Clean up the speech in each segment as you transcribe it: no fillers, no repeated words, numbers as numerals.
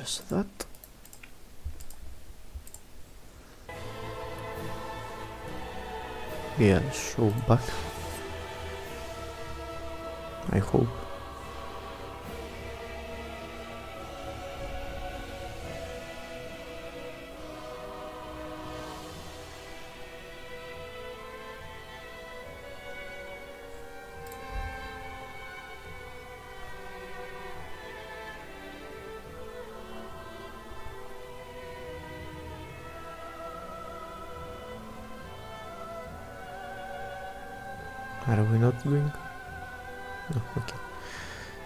There's that. Yeah, so back. I hope. Are we not doing? No, okay.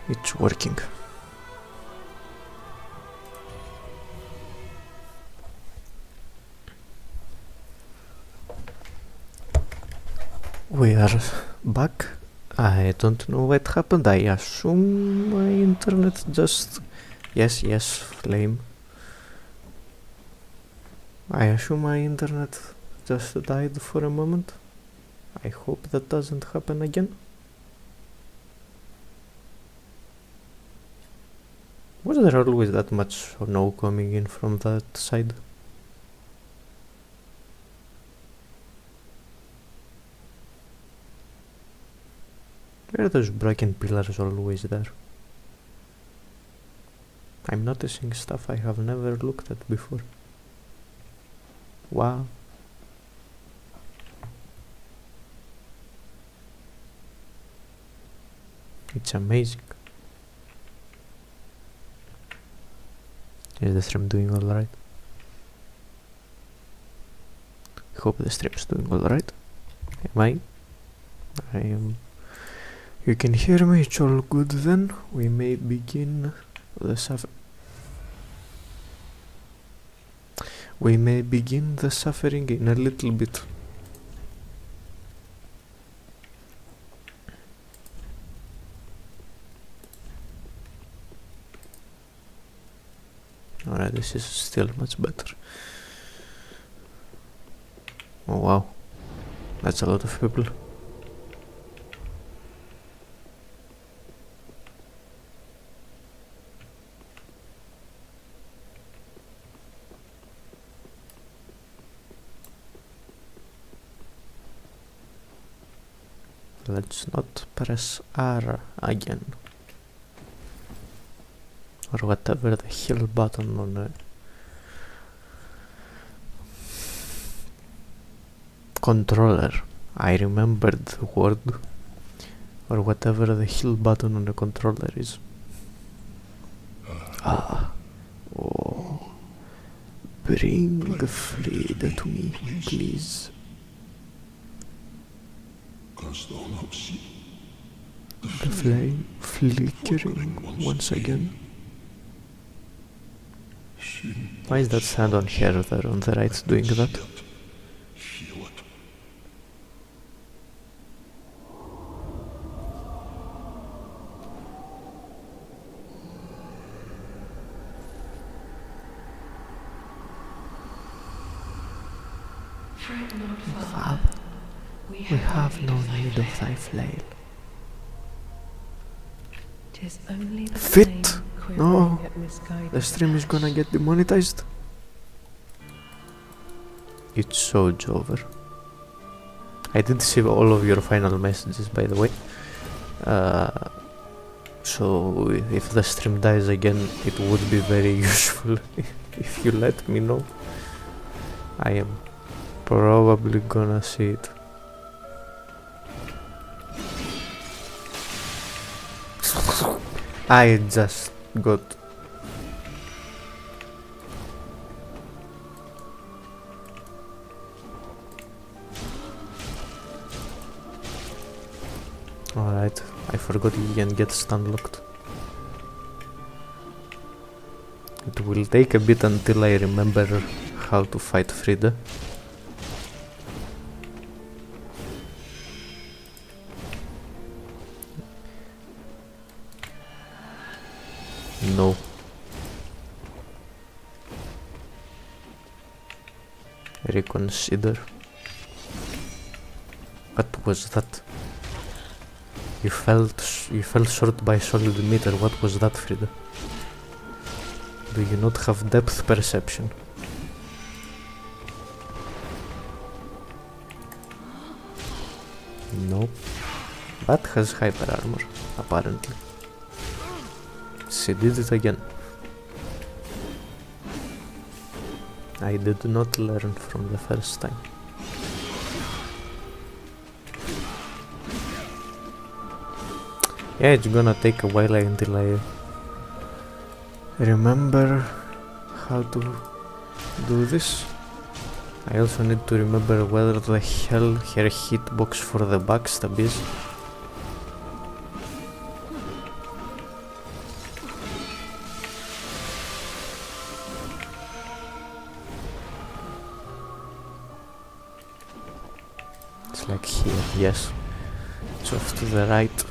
It's working. We are back. I don't know what happened. I assume my internet just... Yes, flame. I assume my internet just died for a moment. I hope that doesn't happen again. Was there always that much snow coming in from that side? Where are those broken pillars always there? I'm noticing stuff I have never looked at before. Wow. It's amazing. Is the stream doing alright? I hope the stream's doing alright. Am I? I am. You can hear me, it's all good then. We may begin the suffering in a little bit. Alright, this is still much better. Oh wow, that's a lot of people. Let's not press R again. Or whatever the hell button on the controller. I remembered the word. Or whatever the hell button on the controller is. Oh. Bring Friede to me, please. The flame flickering once again. Why is that sand on here there on the right doing that? Father, we have no need of thy flail. Fit! No! The stream is gonna get demonetized. It's so over. I did see all of your final messages, by the way. So if the stream dies again, it would be very useful if you let me know. I am probably gonna see it. I just got alright, I forgot you can get stun locked. It will take a bit until I remember how to fight Friede. No. Reconsider. What was that? You fell short by solid meter. What was that, Friede? Do you not have depth perception? No. But has hyper armor, apparently. She did it again. I did not learn from the first time. Yeah, it's gonna take a while until I remember how to do this. I also need to remember whether the hell her hitbox for the backstab is. It's like here, yes. It's off to the right.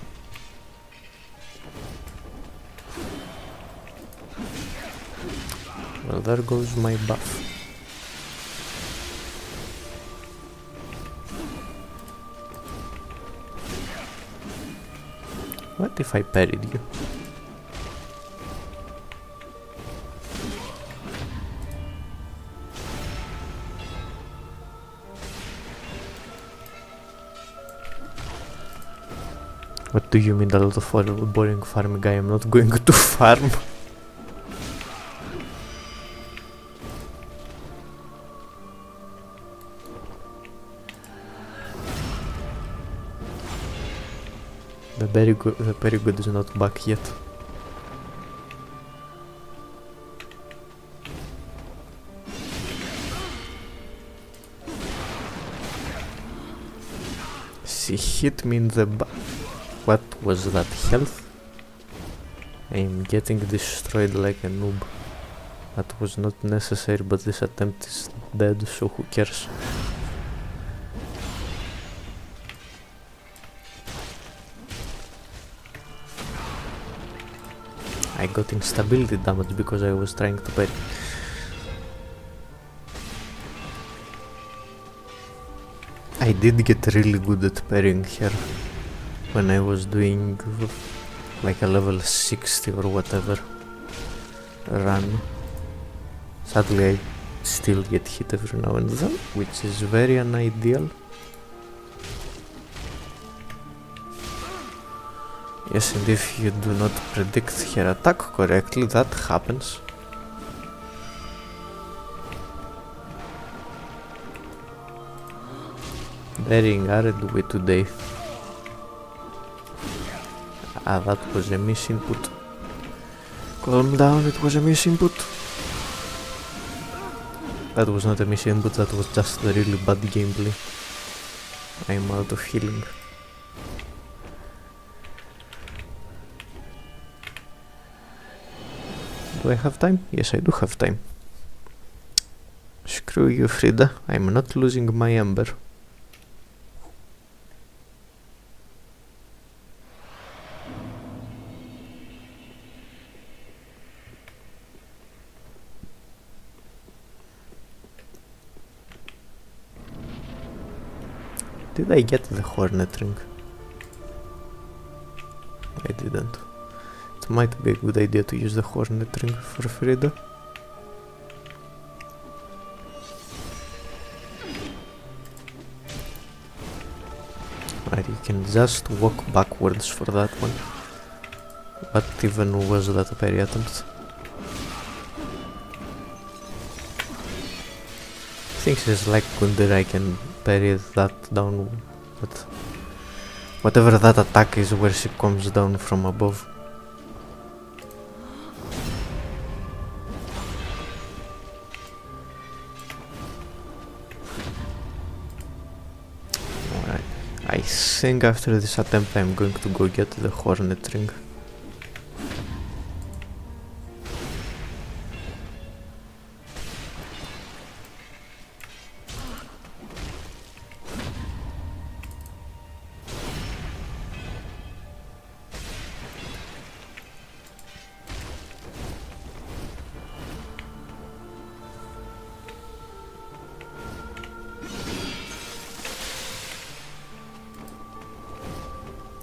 Well, there goes my buff. What if I parried you? What do you mean a lot of boring farming guy? I'm not going to farm. The very good is not back yet. She hit me in the back. What was that, health? I am getting destroyed like a noob. That was not necessary, but this attempt is dead, so who cares? I got instability damage because I was trying to parry. I did get really good at parrying her when I was doing like a level 60 or whatever run. Sadly I still get hit every now and then, which is very unideal. Yes, and if you do not predict her attack correctly, that happens. Daring aren't we today? Ah, that was a misinput. Calm down, it was a misinput. That was not a misinput, that was just the really bad gameplay. I'm out of healing. Do I have time? Yes, I do have time. Screw you, Friede. I'm not losing my ember. Did I get the hornet ring? I didn't. It might be a good idea to use the hornet ring for Friede. Right, you can just walk backwards for that one. What even was that parry attempt? I think she's like Gunder, I can parry that down, but whatever that attack is where she comes down from above. Alright, I think after this attempt I'm going to go get the hornet ring.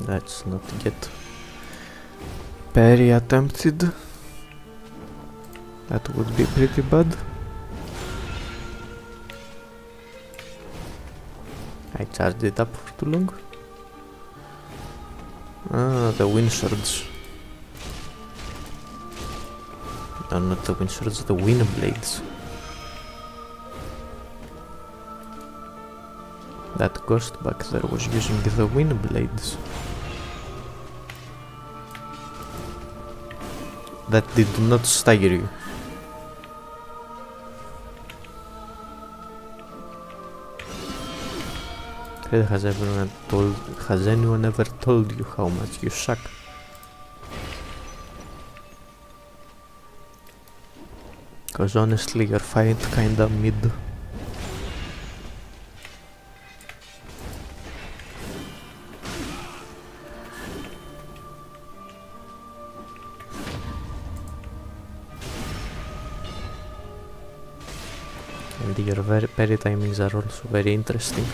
Let's not get parry attempted. That would be pretty bad. I charged it up for too long. Ah, the wind swords. No, not the wind swords, the wind blades. That ghost back there was using the wind blades. That did not stagger you. Has anyone ever told you how much you suck? Cause honestly your fight kinda mid. And your parry timings are also very interesting.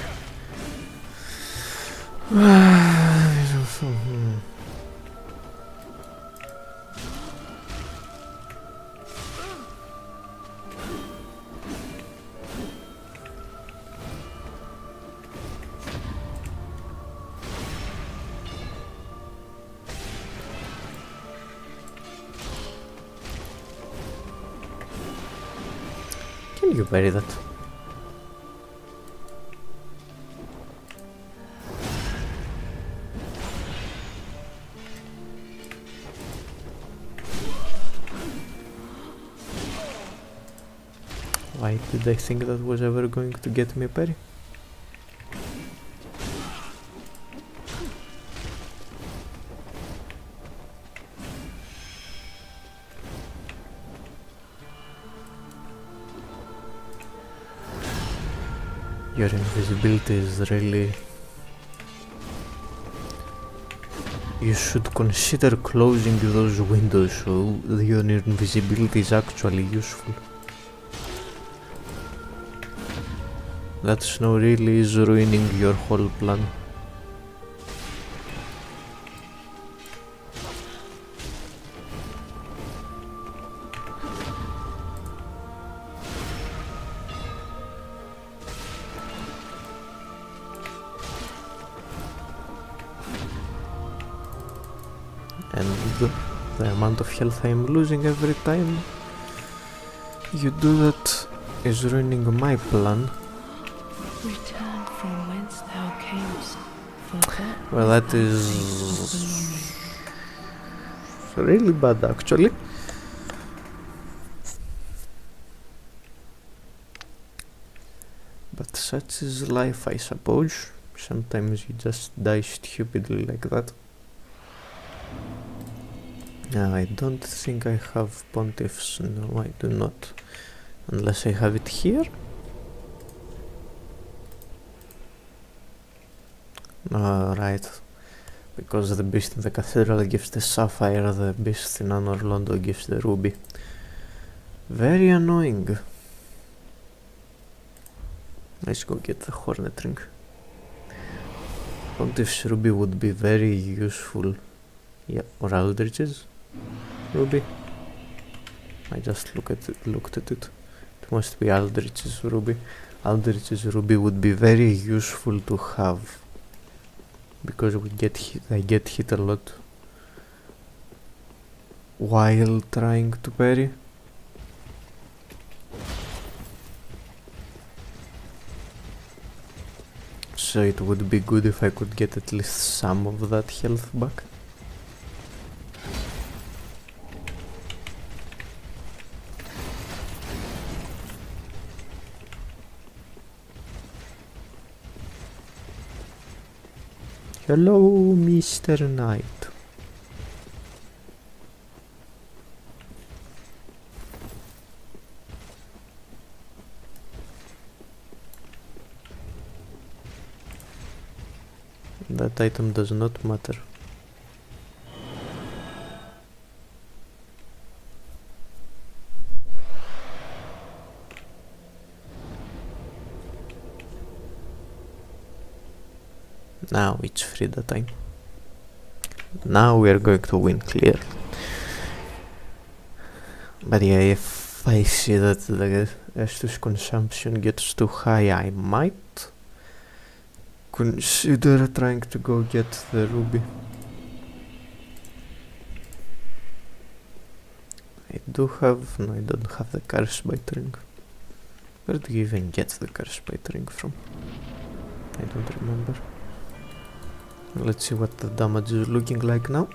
Can you parry that? Why did I think that was ever going to get me a parry? Your invisibility is really... You should consider closing those windows so your invisibility is actually useful. That snow really is ruining your whole plan. And the amount of health I am losing every time you do that is ruining my plan. Return from whence thou camest, for that Well, that is really bad actually. But such is life, I suppose. Sometimes you just die stupidly like that. I don't think I have pontiffs. No, I do not. Unless I have it here. Right. Because the beast in the cathedral gives the sapphire, the beast in Anor Londo gives the ruby. Very annoying. Let's go get the hornet ring. Pontiff's ruby would be very useful. Yeah, or Aldrich's ruby. I just looked at it. It must be Aldrich's ruby. Aldrich's ruby would be very useful to have. Because I get hit a lot while trying to parry. So it would be good if I could get at least some of that health back. Hello, Mr. Knight. That item does not matter. Now it's Friede time. Now we are going to win clearly. But yeah, if If I see that the Estus consumption gets too high, I might consider trying to go get the ruby. I do have... no, I don't have the curse bite ring. Where do you even get the curse bite ring from? I don't remember. Let's see what the damage is looking like now.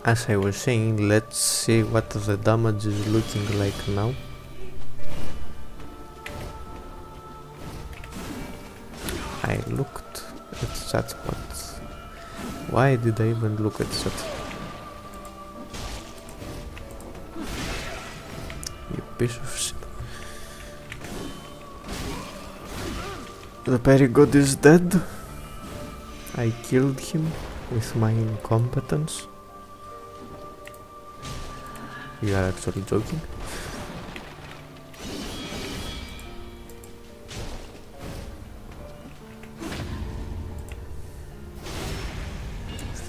As I was saying, let's see what the damage is looking like now. I looked at that, but why did I even look at that? You piece of shit. The perigod is dead. I killed him with my incompetence. You are actually joking?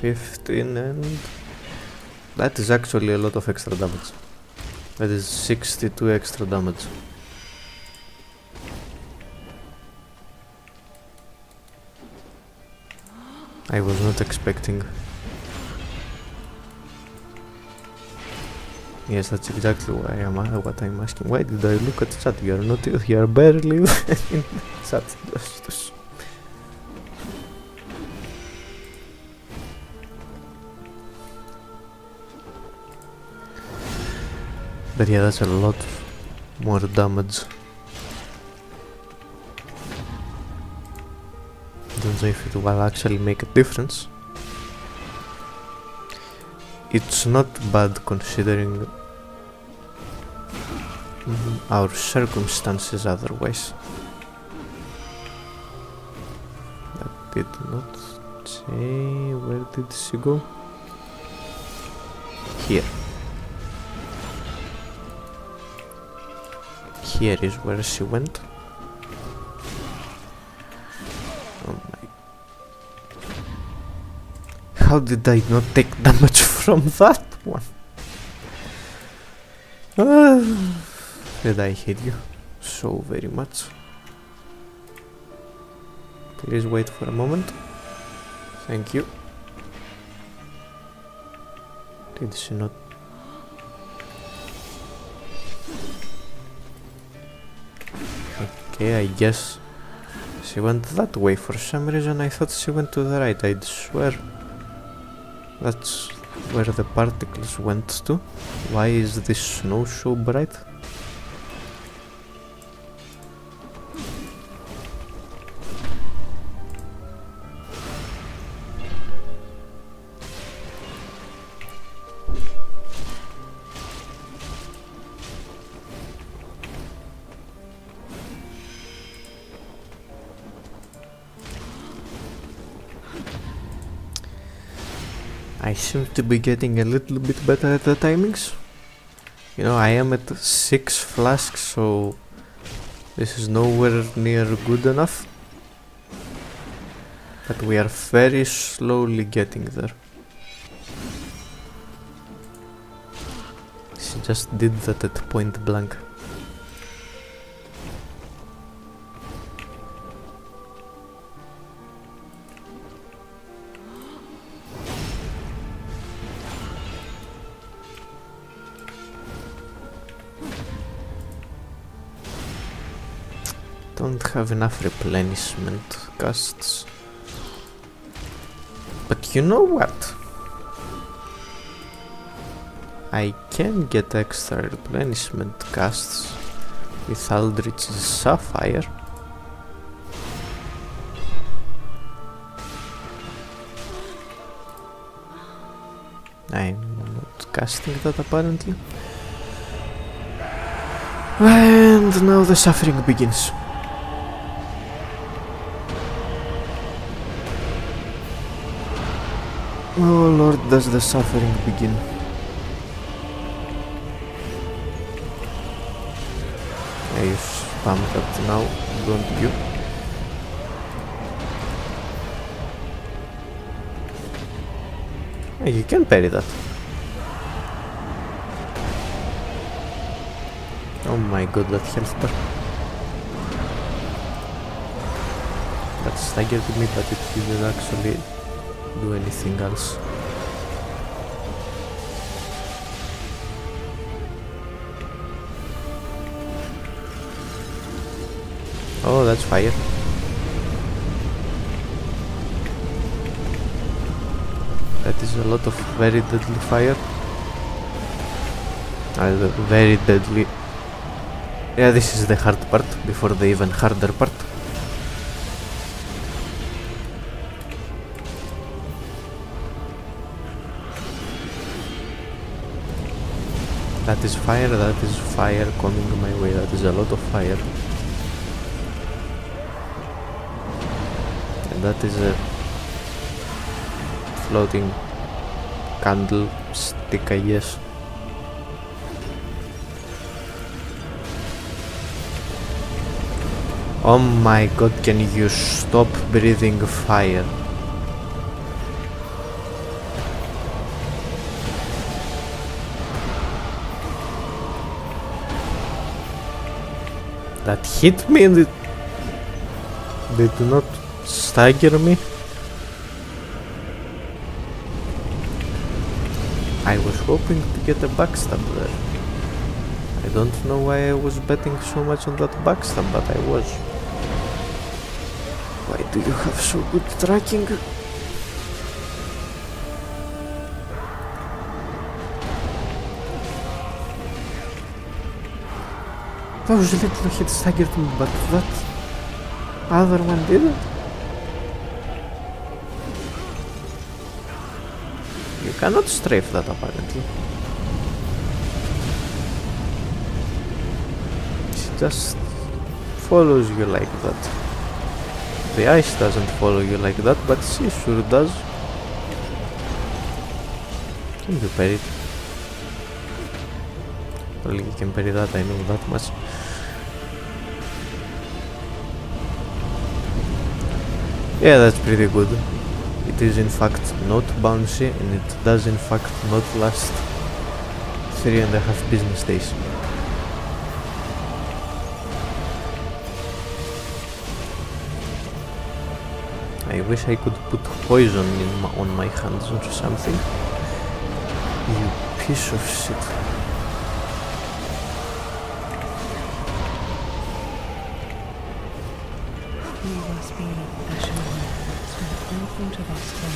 $15 and... that is actually a lot of extra damage. That is 62 extra damage. I was not expecting. Yes, that's exactly why what I'm asking. Why did I look at chat? You are not... you are barely in chat. But yeah, that's a lot more damage. Don't know if it will actually make a difference. It's not bad considering our circumstances otherwise. That did not say... where did she go? Here. Here is where she went. Oh my... how did I not take damage from that one? Did I hate you so very much? Please wait for a moment. Thank you. Did she not... okay, I guess she went that way. For some reason I thought she went to the right. I'd swear that's where the particles went to. Why is this snow so bright? I seem to be getting a little bit better at the timings. You know, I am at 6 flasks, so this is nowhere near good enough. But we are very slowly getting there. She just did that at point blank. Don't have enough replenishment casts. But you know what? I can get extra replenishment casts with Aldrich's Sapphire. I'm not casting that apparently. And now the suffering begins. Oh Lord, does the suffering begin. I spam that now, don't you? Hey, you can parry that. Oh my god, that health bar. That staggered me, but it didn't actually do anything else. Oh, that's fire. That is a lot of very deadly fire. Very deadly. Yeah, this is the hard part, before the even harder part. That is fire coming my way, that is a lot of fire. And that is a floating candlestick, I guess. Oh my god, can you stop breathing fire? That hit me and they do not stagger me. I was hoping to get a backstab there. I don't know why I was betting so much on that backstab, but I was. Why do you have so good tracking? Those little hits staggered me, but that other one didn't. You cannot strafe that apparently. It just follows you like that. The ice doesn't follow you like that, but she sure does. Can you parry it? Only you can parry that, I know that much. Yeah, that's pretty good. It is in fact not bouncy, and it does in fact not last 3.5 business days. I wish I could put poison on my hands or something. You piece of shit.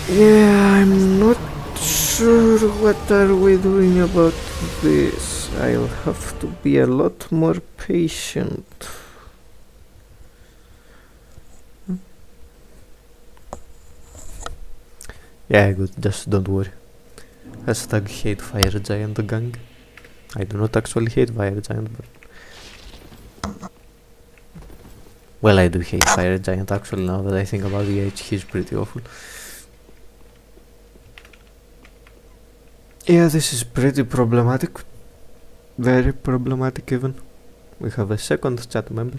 Yeah, I'm not sure what are we doing about this. I'll have to be a lot more patient. Yeah, good, just don't worry. Hashtag hate fire giant gang. I do not actually hate fire giant, but... Well, I do hate fire giant actually, now that I think about the age, he's pretty awful. Yeah, this is pretty problematic. Very problematic even. We have a second chat member.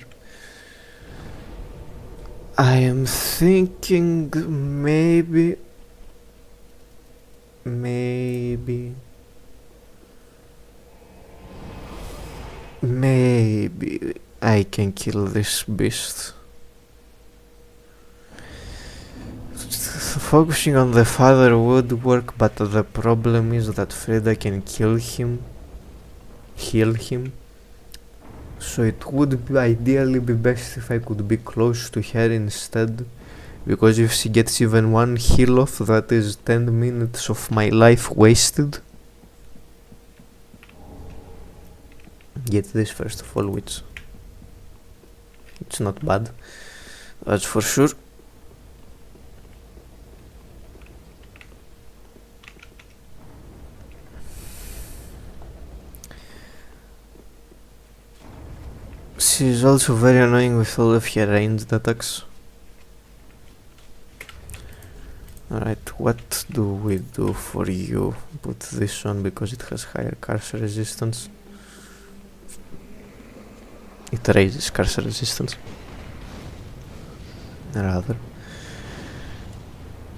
I am thinking maybe I can kill this beast. Focusing on the father would work, but the problem is that Friede can heal him. So it would ideally be best if I could be close to her instead, because if she gets even one heal off, that is 10 minutes of my life wasted. Get this first of all, which it's not bad, that's for sure. She's also very annoying with all of her ranged attacks. Alright, what do we do for you? Put this on because it has higher curse resistance. It raises curse resistance. Rather.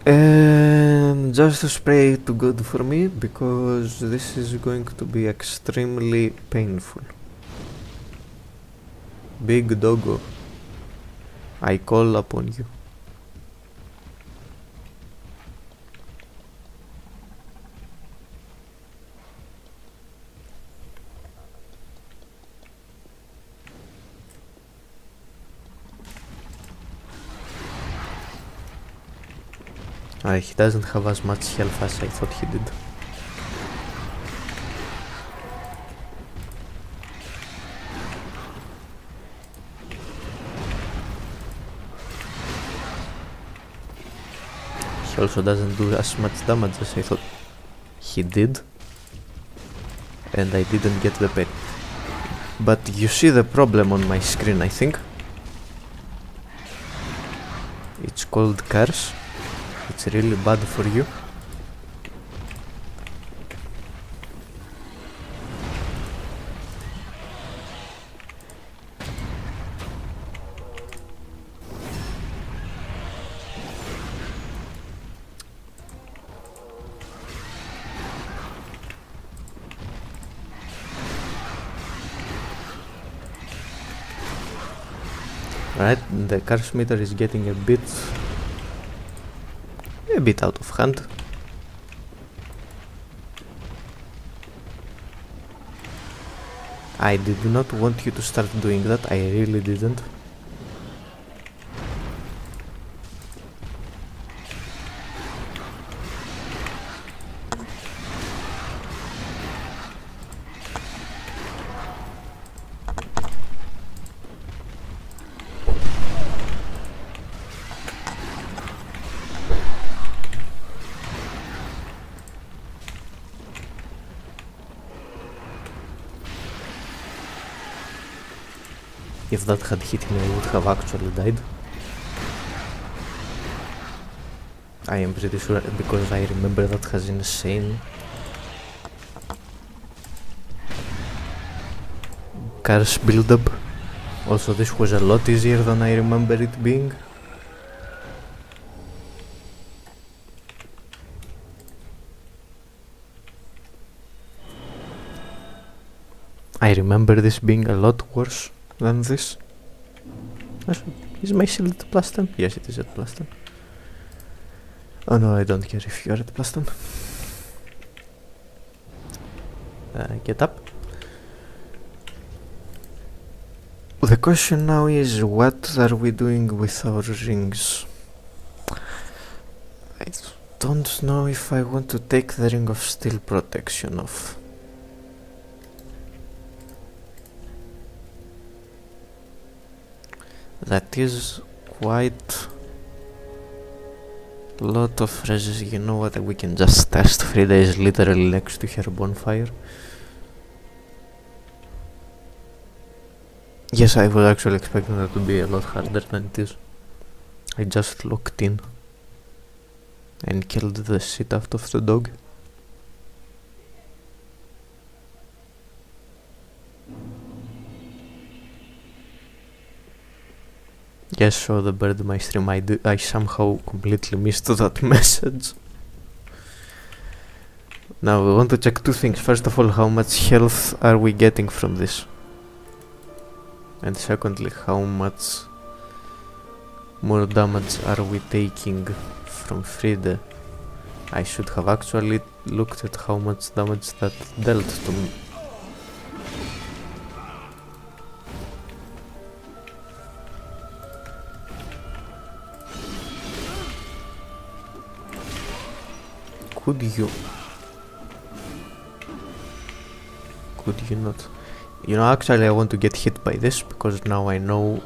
And Just spray to good for me, because this is going to be extremely painful. Big doggo, I call upon you. He doesn't have as much health as I thought he did. He also doesn't do as much damage as I thought he did. And I didn't get the pet. But you see the problem on my screen, I think. It's called curse. It's really bad for you. Right, the curse meter is getting a bit out of hand. I did not want you to start doing that, I really didn't. If that had hit me, I would have actually died. I am pretty sure, because I remember that has insane curse build-up. Also, this was a lot easier than I remember it being. I remember this being a lot worse than this. Is my shield at plus 10? Yes, it is at plus 10. Oh no, I don't care if you are at plus 10. Get up. The question now is, what are we doing with our rings? I don't know if I want to take the ring of steel protection off. That is quite a lot of phrases. You know what, we can just test. Friede is literally next to her bonfire. Yes, I was actually expecting that to be a lot harder than it is. I just locked in and killed the shit out of the dog. Yes, so the bird my stream, I somehow completely missed that message. Now we want to check two things. First of all, how much health are we getting from this? And secondly, how much more damage are we taking from Friede? I should have actually looked at how much damage that dealt to me. Could you not? You know, actually I want to get hit by this, because now I know.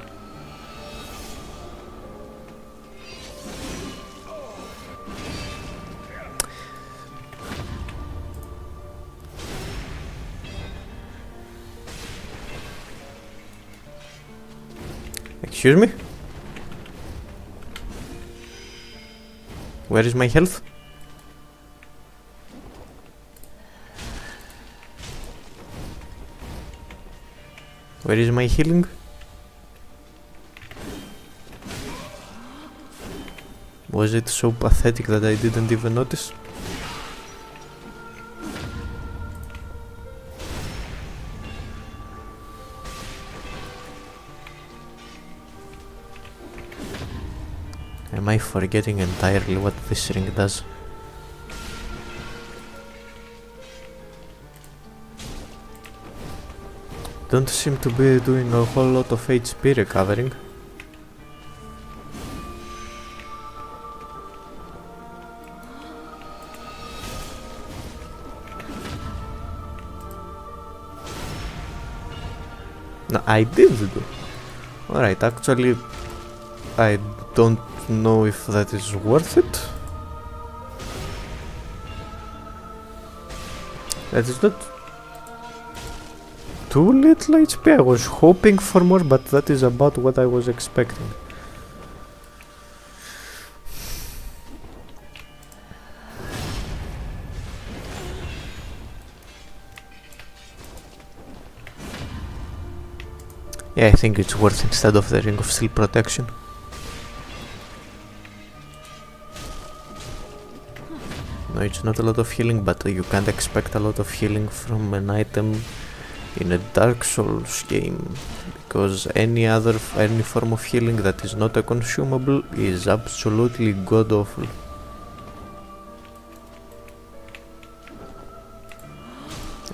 Excuse me? Where is my health? Where is my healing? Was it so pathetic that I didn't even notice? Am I forgetting entirely what this ring does? Don't seem to be doing a whole lot of HP recovering. No, I did do. Alright, actually, I don't know if that is worth it. That is not too little HP. I was hoping for more, but that is about what I was expecting. Yeah, I think it's worth instead of the Ring of Steel protection. No, it's not a lot of healing, but you can't expect a lot of healing from an item in a Dark Souls game, because any form of healing that is not a consumable is absolutely god awful.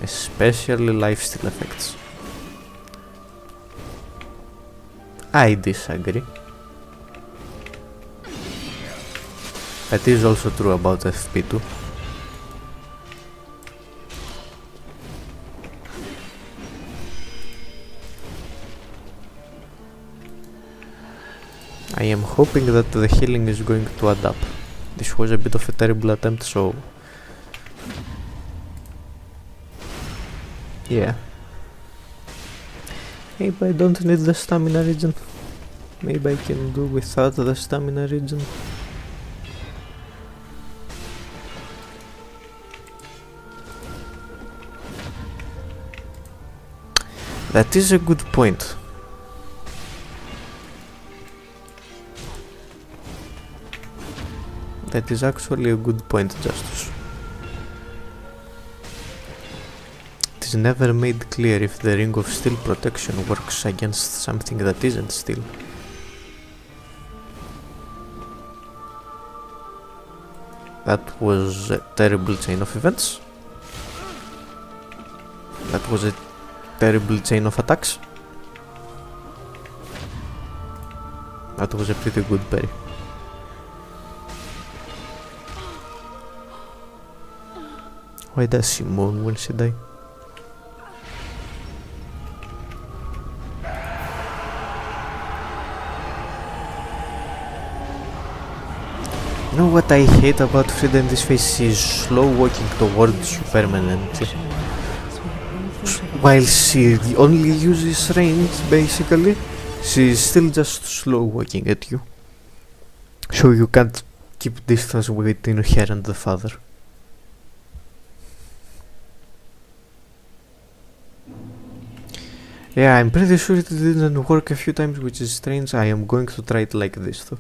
Especially lifesteal effects. I disagree. That is also true about FP2. I am hoping that the healing is going to add up. This was a bit of a terrible attempt, so yeah. Maybe I don't need the stamina regen. Maybe I can do without the stamina regen. That is a good point. That is actually a good point, Justus. It is never made clear if the Ring of Steel protection works against something that isn't steel. That was a terrible chain of events. That was a terrible chain of attacks. That was a pretty good parry. Why does she moan when she dies? You know what I hate about Friede in this phase? She is slow walking towards you permanently. While she only uses range, basically, she is still just slow walking at you. So you can't keep distance between her and the father. Yeah, I'm pretty sure it didn't work a few times, which is strange. I am going to try it like this though.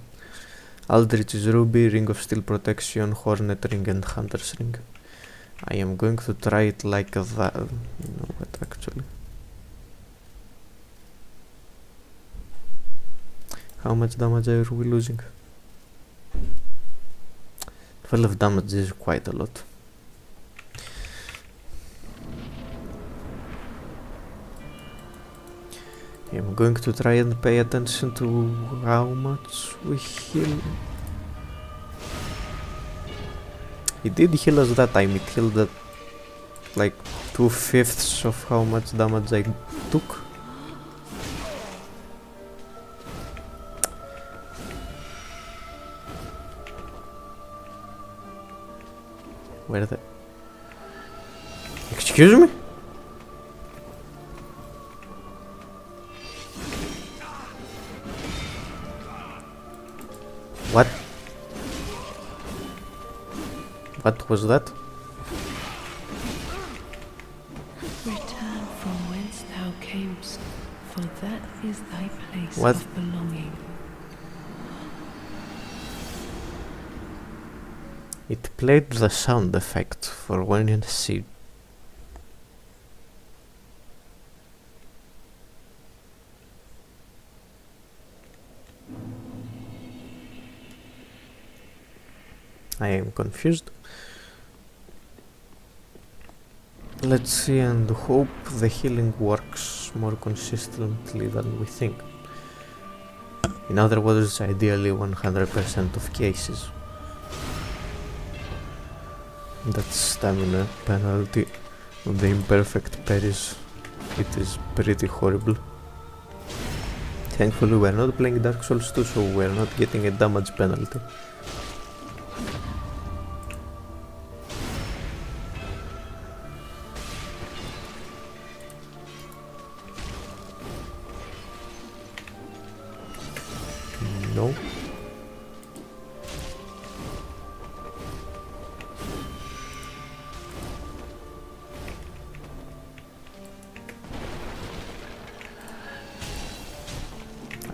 Aldrich's Ruby, Ring of Steel Protection, Hornet Ring and Hunter's Ring. I am going to try it like that. You know what, actually. How much damage are we losing? 12 damage is quite a lot. I'm going to try and pay attention to how much we heal. It did heal us that time. It healed at like 2/5 of how much damage I took. Where the... Excuse me? What? What was that? Return from whence thou camest, for that is thy place What? of belonging. It played the sound effect for when you see. I am confused. Let's see and hope the healing works more consistently than we think. In other words, ideally 100% of cases. That stamina penalty on the imperfect parries, it is pretty horrible. Thankfully we are not playing Dark Souls 2, so we are not getting a damage penalty. No.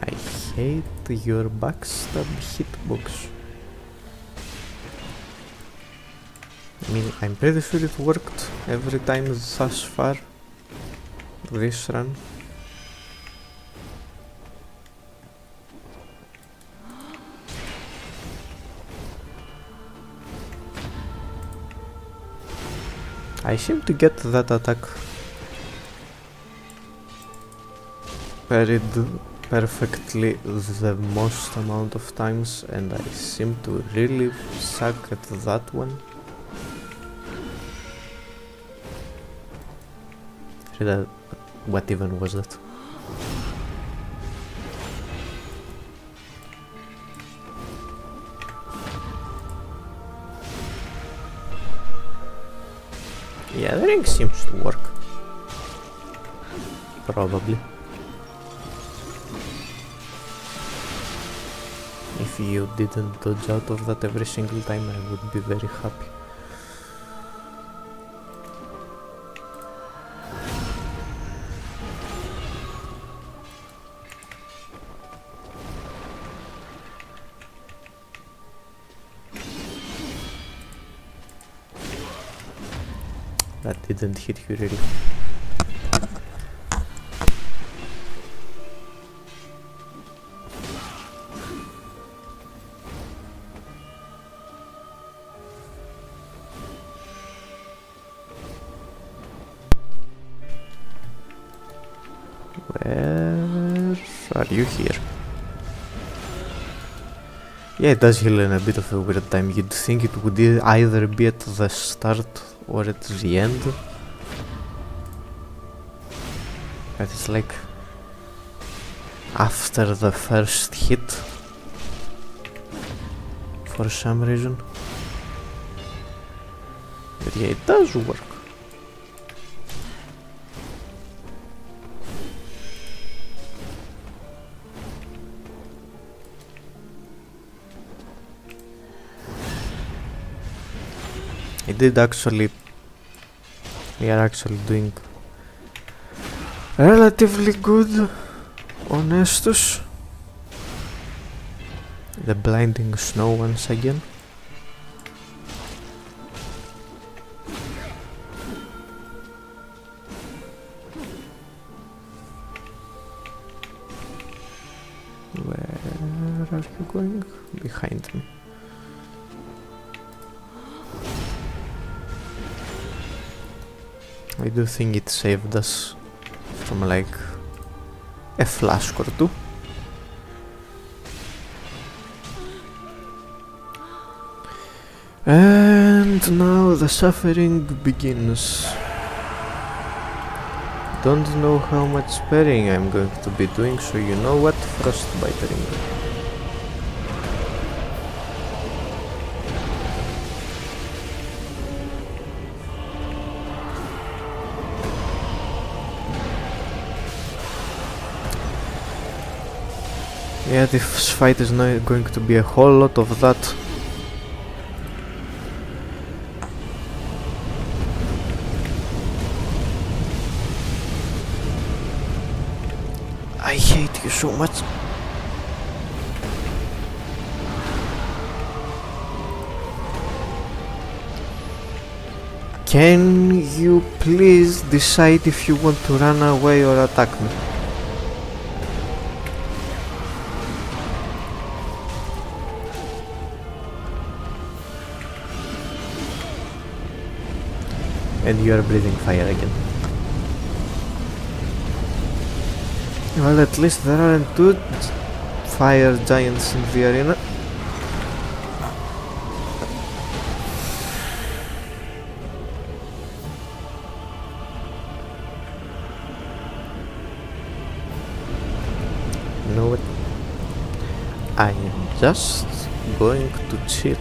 I hate your backstab hitbox. I mean, I'm pretty sure it worked every time thus far this run. I seem to get that attack parried perfectly the most amount of times, and I seem to really suck at that one. Friede, what even was that? Yeah, the ring seems to work. Probably. If you didn't dodge out of that every single time, I would be very happy. That didn't hit you really. Where are you here? Yeah, it does heal in a bit of a weird time. You'd think it would either be at the start or at the end. But it's like after the first hit for some reason. But yeah, it does work. It did actually. We are actually doing relatively good on Estus. The blinding snow once again. Where are you going? Behind me. I do think it saved us from like a flask or two. And now the suffering begins. Don't know how much sparing I'm going to be doing, so you know what? Frostbite ring. Yeah, this fight is not going to be a whole lot of that. I hate you so much. Can you please decide if you want to run away or attack me? And you are breathing fire again. Well, at least there aren't two fire giants in the arena. You know what? I am just going to chill.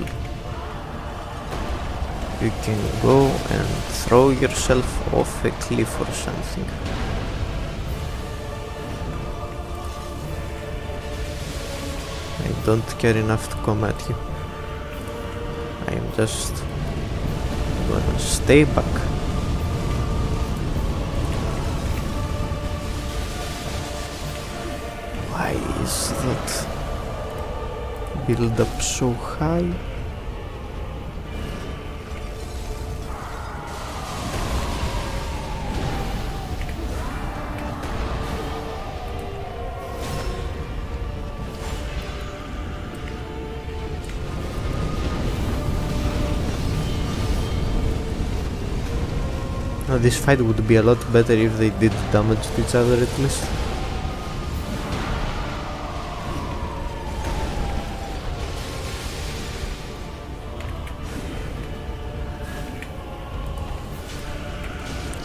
You can go and throw yourself off a cliff or something. I don't care enough to come at you. I am just gonna stay back. Why is that build up so high? Now, this fight would be a lot better if they did damage to each other at least.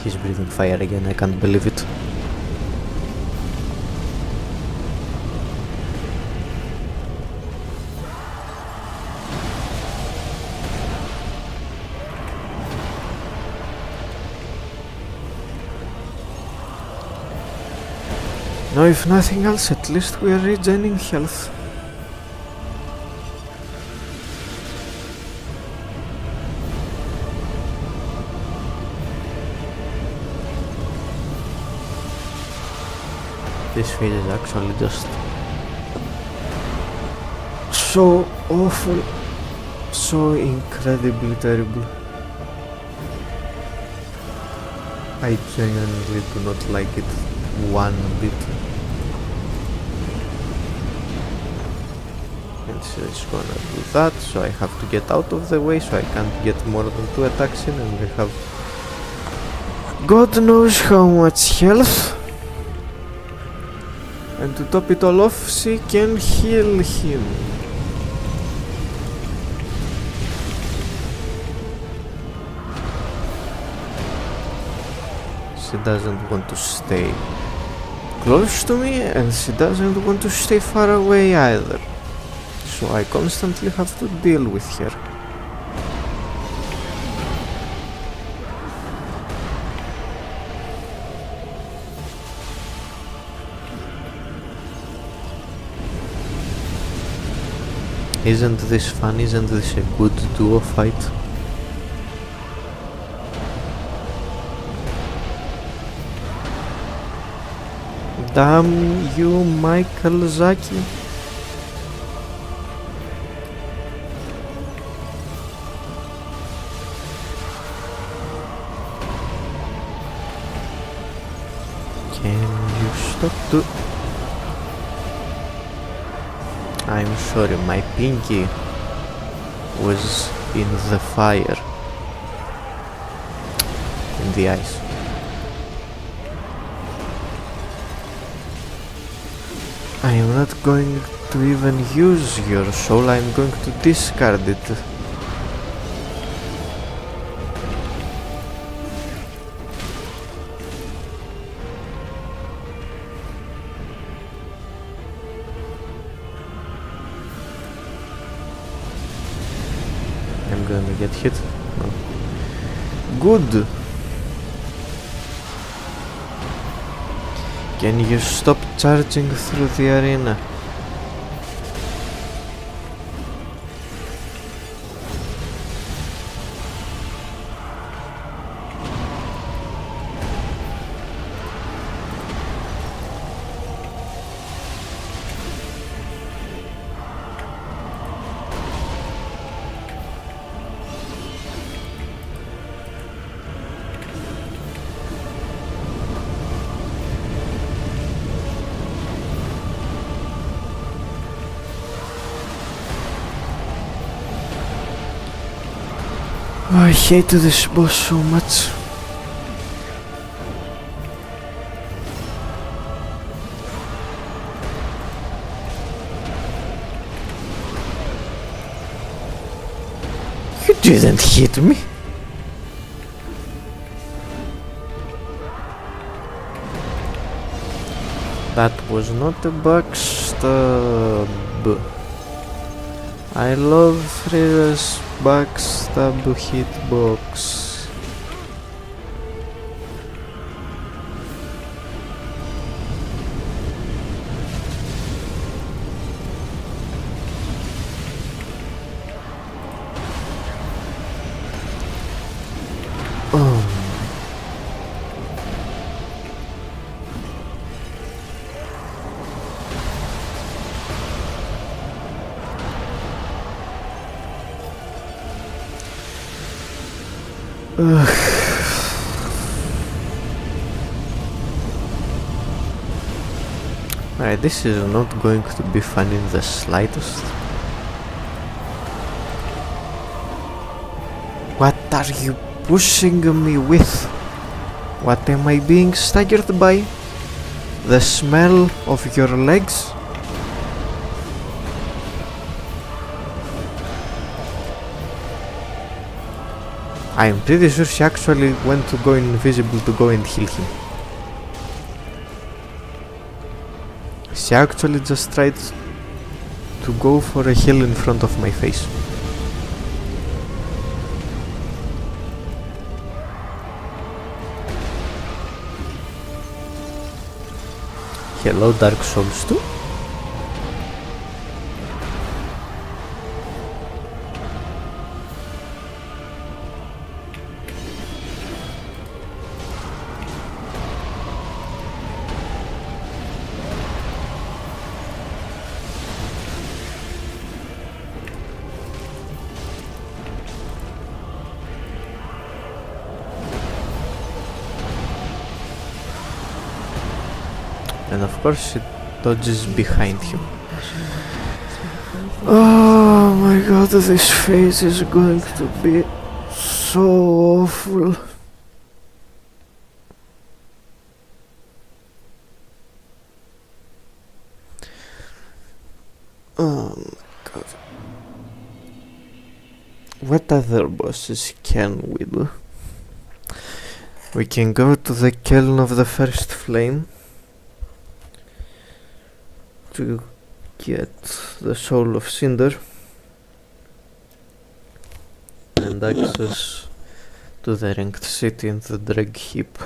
He's breathing fire again, I can't believe it. Now, if nothing else, at least we are regaining health. This field is actually just so awful, so incredibly terrible. I genuinely do not like it one bit. And so it's gonna do that, so I have to get out of the way, so I can't get more than 2 attacks in, and we have God knows how much health. And to top it all off, she can heal him. She doesn't want to stay close to me, and she doesn't want to stay far away either. So I constantly have to deal with her. Isn't this fun? Isn't this a good duo fight? Damn you, Michael Zaki. Can you stop to... I'm sorry, my pinky was in the fire. In the ice. I am not going to even use your soul, I am going to discard it. I'm gonna get hit. No. Good. Can you stop charging through the arena? I hate this boss so much. You didn't hit me. That was not a backstab. I love Friede's backstab hitbox. Alright, this is not going to be fun in the slightest. What are you pushing me with? What am I being staggered by? The smell of your legs? I am pretty sure she actually went to go invisible to go and heal him. She actually just tried to go for a heal in front of my face. Hello, Dark Souls 2. And of course she dodges behind him. Oh my god, this face is going to be so awful. Oh my god. What other bosses can we do? We can go to the Kiln of the First Flame to get the Soul of Cinder and access to the Ranked City and the Dreg Heap.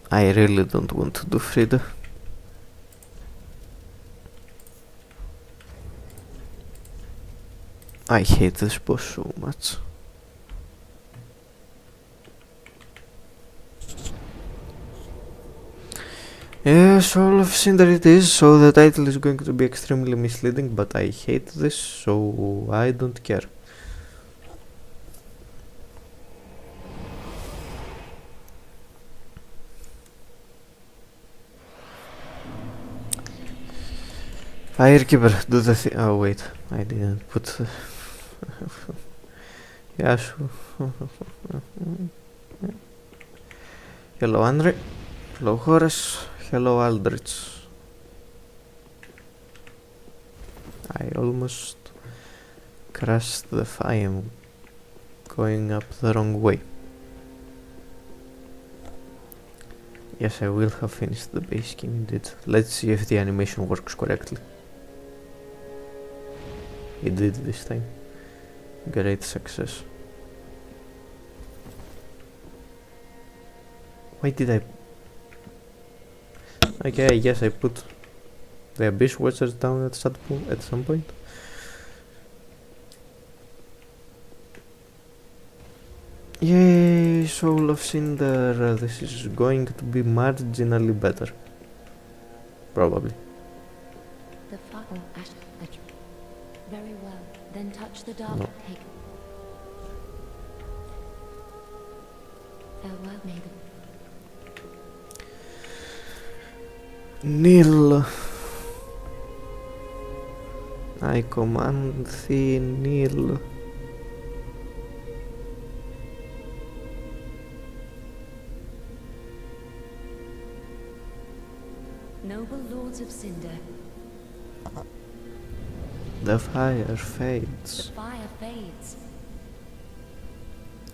I really don't want to do Friede. I hate this boss so much. Yeah, Soul of Cinder it is, so the title is going to be extremely misleading, but I hate this, so I don't care. Firekeeper, do the thing. Oh wait, I didn't put... yeah, sure. Hello Andre, hello Horace. Hello Aldrich. I almost crashed the I am going up the wrong way. Yes, I will have finished the base game indeed. Let's see if the animation works correctly. It did this time. Great success. Why did I... Okay, I guess I put the Abyss Watchers down at some point. Yay, Soul of Cinder. This is going to be marginally better. Probably. The fire ash. Very well. Then touch the dark pig. Farewell, maiden. Kneel. I command thee, kneel. Noble lords of Cinder, The fire the fades, fire fades,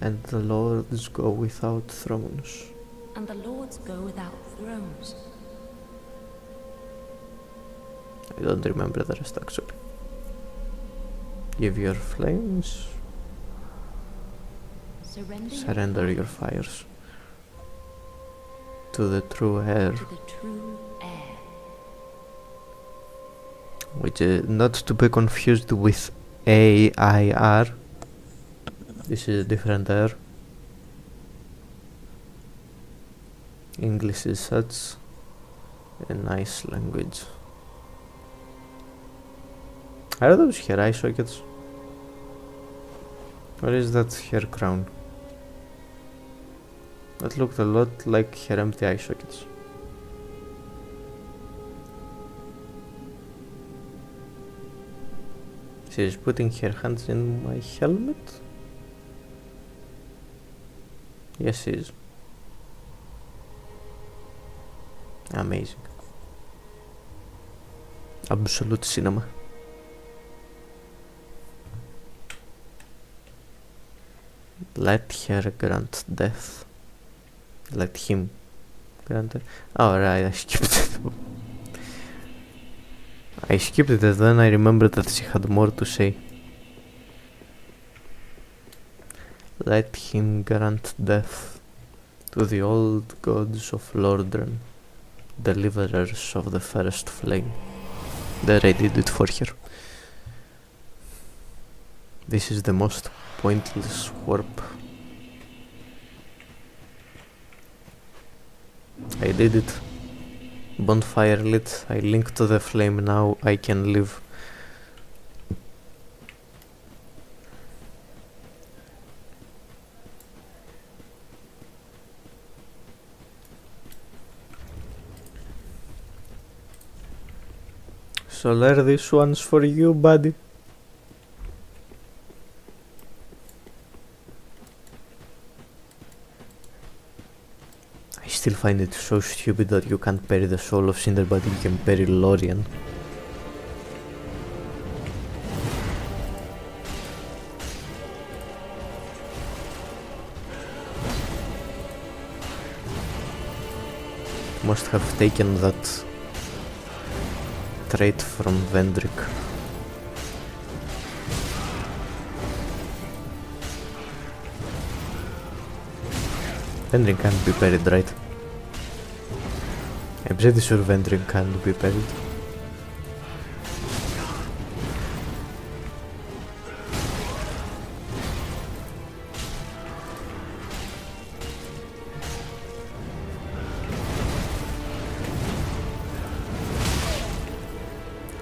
and the lords go without thrones. and the lords go without thrones. I don't remember the rest actually. Give your flames, surrender your fires to the true air, to the true air. which is not to be confused with AIR. This is a different air. English is such a nice language. Are those her eye sockets? Or is that her crown? That looked a lot like her empty eye sockets. She's putting her hands in my helmet? Yes, she is. Amazing. Absolute cinema. Let her grant death. Let him grant it. Oh right, I skipped it. I skipped it and then I remembered that she had more to say. Let him grant death to the old gods of Lordran, deliverers of the first flame. There I did it for her. This is the most pointless warp. I did it. Bonfire lit. I link to the flame now. I can live. Solar, this one's for you, buddy. I still find it so stupid that you can't bury the soul of Cinder, but you can bury Lorien. Must have taken that trait from Vendrick. Vendrick can't be buried, right? I'm pretty sure Vendrick can't be buried.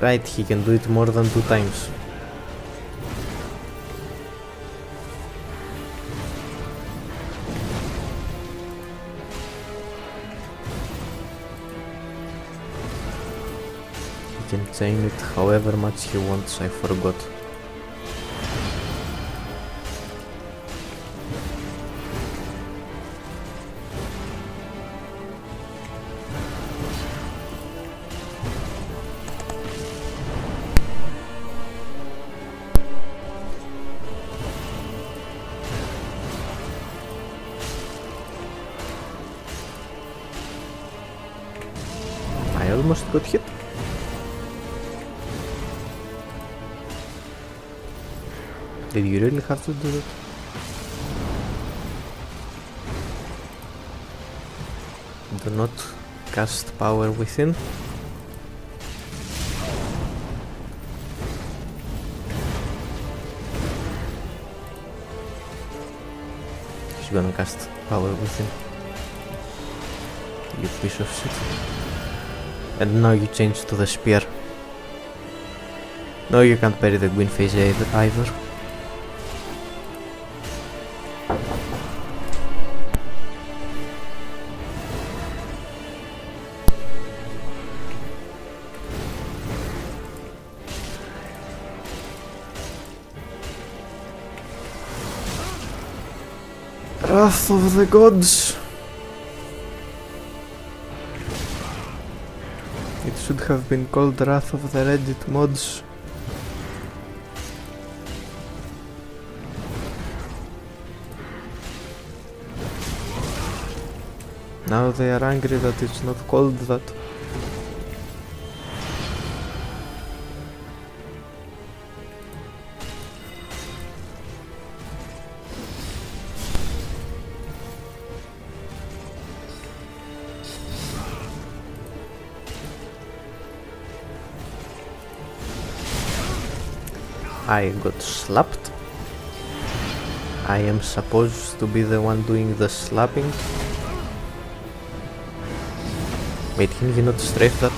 Right, he can do it more than 2 times. He can chain it however much he wants, I forgot. I almost got hit. Did you really have to do that? Do not cast power within. He's gonna cast power within. You piece of shit. And now you change to the spear. No, you can't bury the Gwyn phase either. Wrath of the gods. It should have been called Wrath of the Reddit mods. Now they are angry that it's not called that. I got slapped. I am supposed to be the one doing the slapping. Wait, can you not strafe that?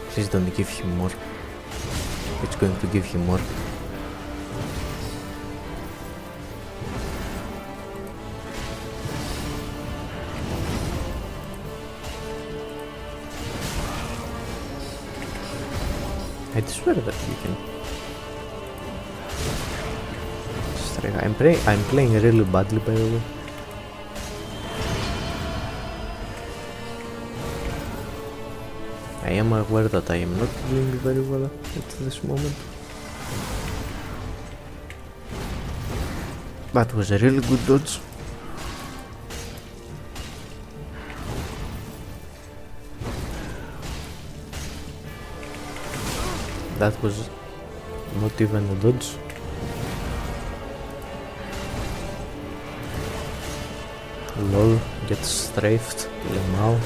Please don't give him more. It's going to give him more. I swear that you can strafe. I'm playing really badly, by the way. I am aware that I am not doing very well at this moment. That was a really good dodge. That was not even a dodge. Lol, gets strafed. Lemao.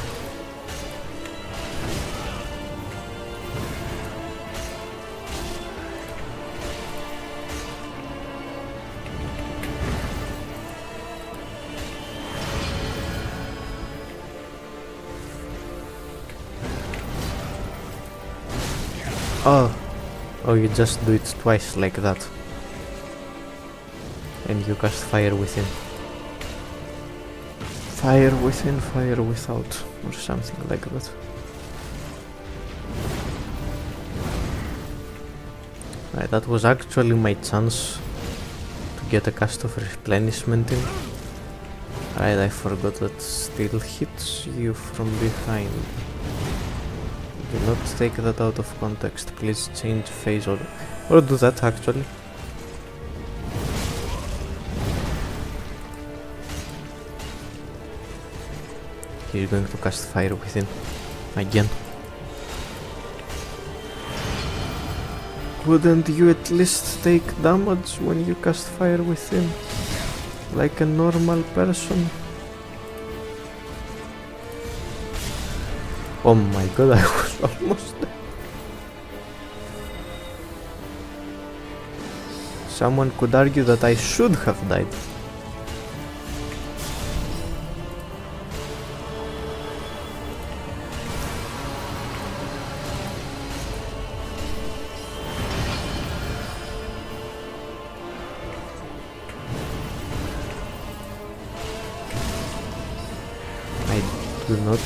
Oh, you just do it twice like that. And you cast Fire Within. Fire Within, Fire Without, or something like that. Right, that was actually my chance to get a cast of replenishment in. Right, I forgot that still hits you from behind. Do not take that out of context. Please change phase or do that actually. He's going to cast Fire Within again. Wouldn't you at least take damage when you cast Fire Within? Like a normal person? Oh my god, I was almost dead. Someone could argue that I should have died. I do not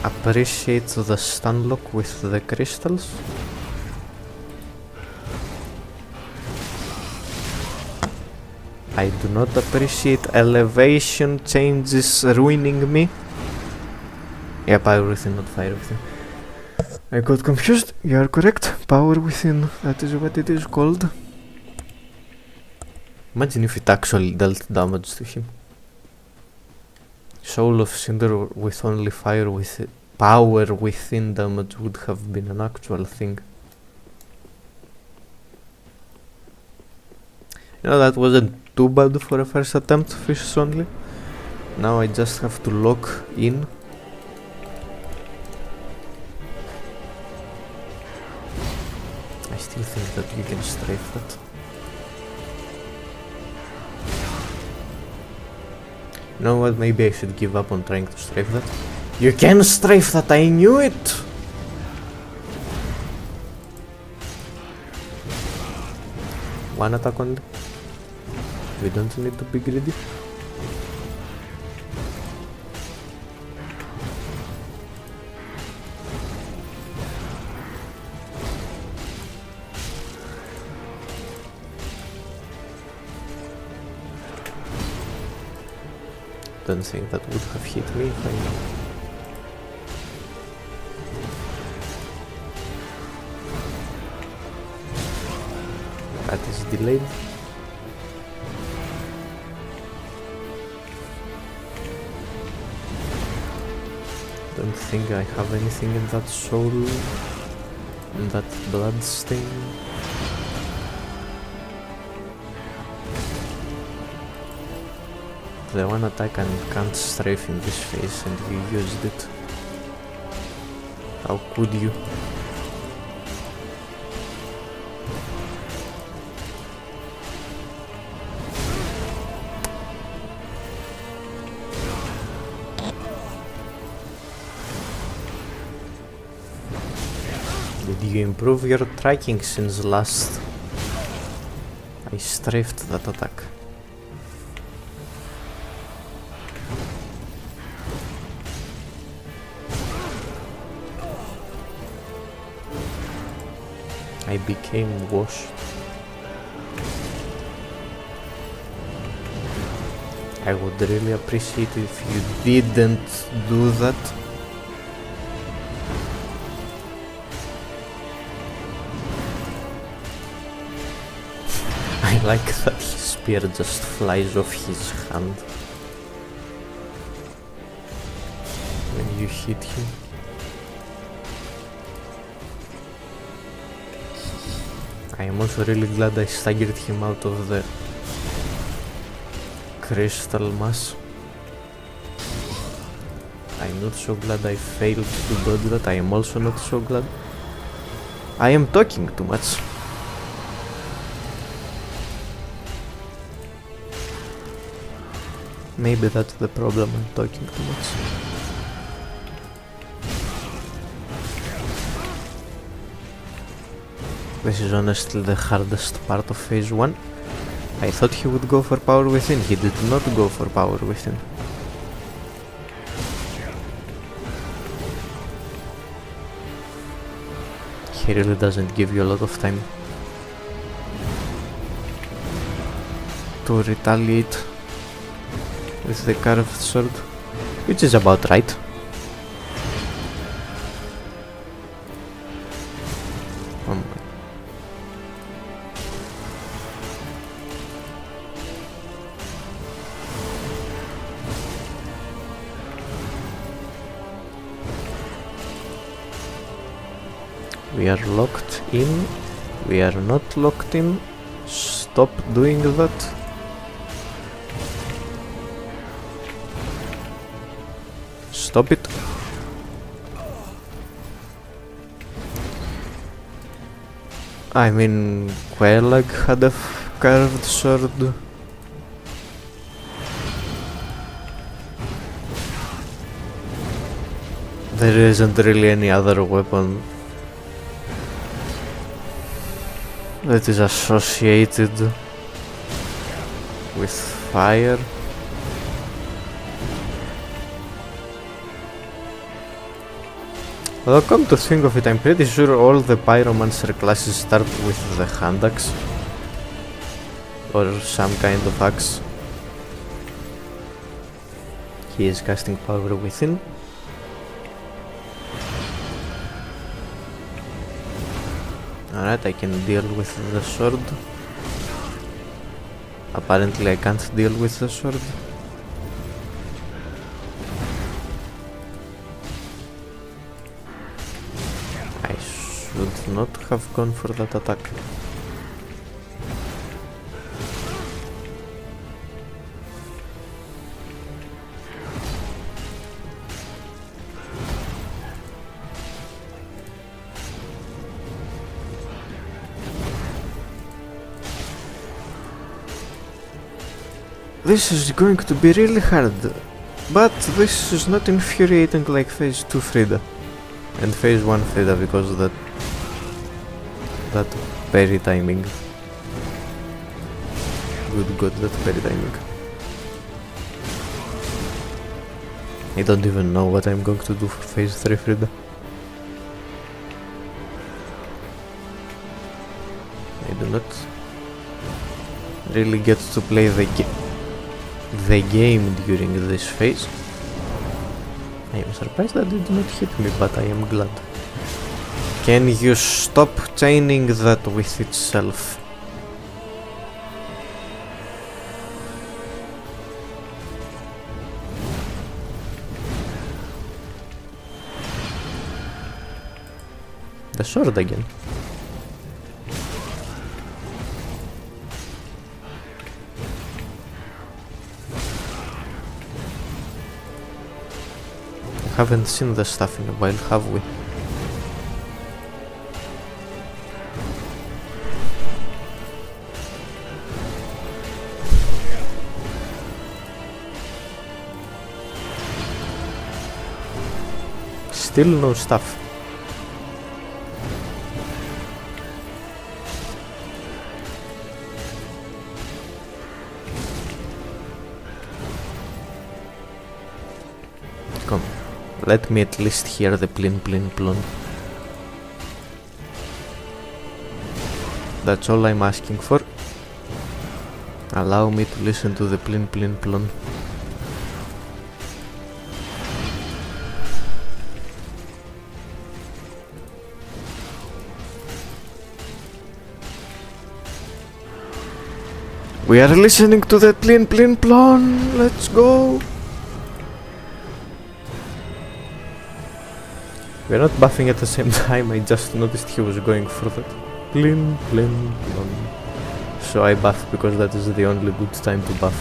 appreciate the stun lock with the crystals. I do not appreciate elevation changes ruining me. Yeah, Power Within, not Fire Within. I got confused. You are correct. Power Within, that is what it is called. Imagine if it actually dealt damage to him. Soul of Cinder with only Fire with Power Within damage would have been an actual thing. You know, that wasn't too bad for a first attempt, fishes only. Now I just have to lock in. I still think that you can strafe that. You know what, maybe I should give up on trying to strafe that. You can strafe that, I knew it! One attack only. We don't need to be greedy. Don't think that would have hit me if I delayed. Don't think I have anything in that soul, in that blood stain. The one attack and can't strafe in this phase and you used it. How could you? Did you improve your tracking since last? I strafed that attack. I became washed. I would really appreciate it if you didn't do that. I like that his spear just flies off his hand when you hit him. I am also really glad I staggered him out of the crystal mass. I'm not so glad I failed to dodge that. I am also not so glad. I am talking too much. Maybe that's the problem, I'm talking too much. This is honestly the hardest part of phase 1. I thought he would go for power within, he did not go for power within. He really doesn't give you a lot of time to retaliate with the carved sword, which is about right. Oh my. We are locked in, we are not locked in. Stop doing that. Stop it. I mean, Quelaag had a carved sword. There isn't really any other weapon that is associated with fire. Although come to think of it, I'm pretty sure all the pyromancer classes start with the hand axe or some kind of axe. He is casting power within. Alright, I can deal with the sword. Apparently I can't deal with the sword. I should not have gone for that attack. This is going to be really hard, but this is not infuriating like phase 2 Friede and phase 1 Friede, because of that parry timing. Good god, that parry timing. I don't even know what I'm going to do for phase 3 Friede. I do not really get to play the game during this phase. I am surprised that it did not hit me, but I am glad. Can you stop chaining that with itself? The sword again. Haven't seen the stuff in a while, have we? Still no stuff. Come, let me at least hear the plin plin plon. That's all I'm asking for. Allow me to listen to the plin plin plon. We are listening to the plin plin plon. Let's go. We're not buffing at the same time. I just noticed he was going for that plin plin plon. So I buff because that is the only good time to buff.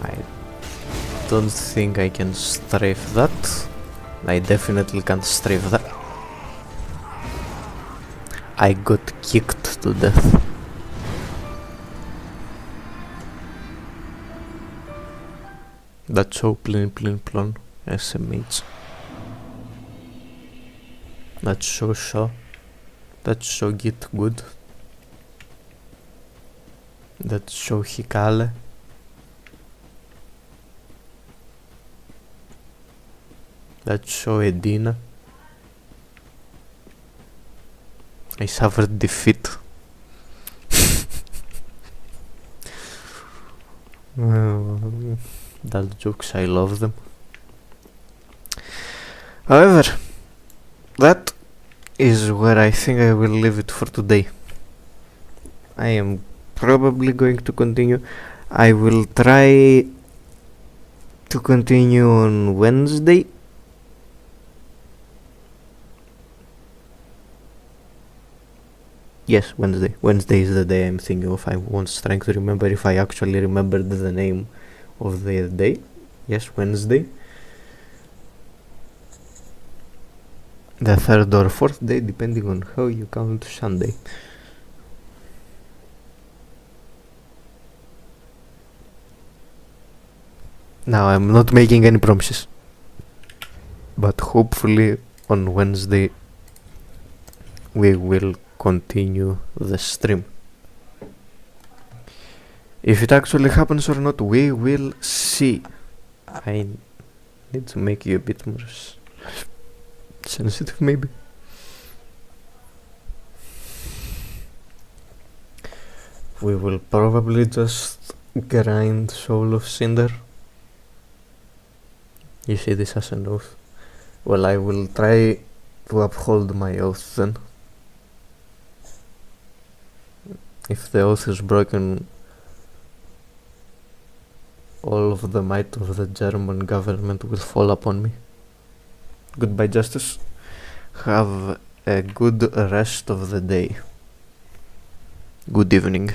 I don't think I can strafe that. I definitely can't strafe that. I got kicked to death. That's so plin plin plon SMH. That's so. That's so get good. That's so hikale. That's so Edina. I suffered defeat. Dad jokes, I love them. However, that is where I think I will leave it for today. I am probably going to continue. I will try to continue on Wednesday. Yes, Wednesday. Wednesday is the day I'm thinking of. I was trying to remember if I actually remembered the name of the day. Yes, Wednesday. The third or fourth day, depending on how you count Sunday. Now, I'm not making any promises, but hopefully on Wednesday we will continue the stream. If it actually happens or not, we will see. I need to make you a bit more sensitive, maybe. We will probably just grind Soul of Cinder. You see this as an oath. Well, I will try to uphold my oath then. If the oath is broken, all of the might of the German government will fall upon me. Goodbye, Justice. Have a good rest of the day. Good evening.